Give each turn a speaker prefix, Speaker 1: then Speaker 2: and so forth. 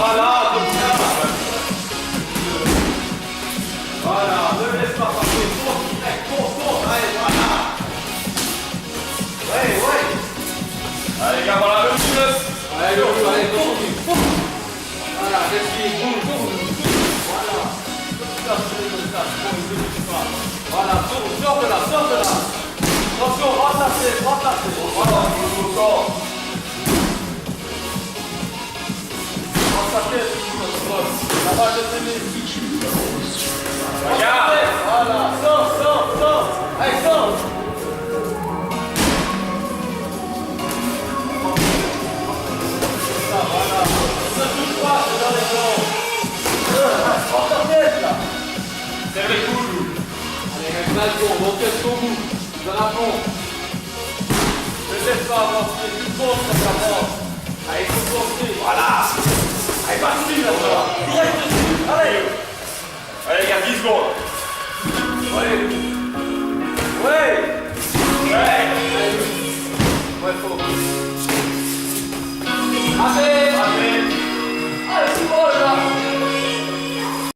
Speaker 1: Voilà, comme ça. Voilà, ne laisse pas passer. Tourne, direct, tourne. Allez, voilà. Ouais. Allez, gars, voilà, le plus. Allez, tourne. Voilà, respire, tourne. Voilà. Voilà, sors de là. Attention, remplacez. Voilà, sort. La balle de tennis. Regarde. Voilà, sors. Allez, sors. Voilà. Ne touche pas, c'est dans les jambes. Prends ta tête, là. Serre les coudes. Allez, reste là, montez son bout. Dans la pompe. Ne laisse pas avancer. Tu comptes sur ta porte. Allez, faut porter. Voilà. Allez, pas dessus, là, direct dessus. Allez, les gars, 10 secondes. Ouais, faut. Allez.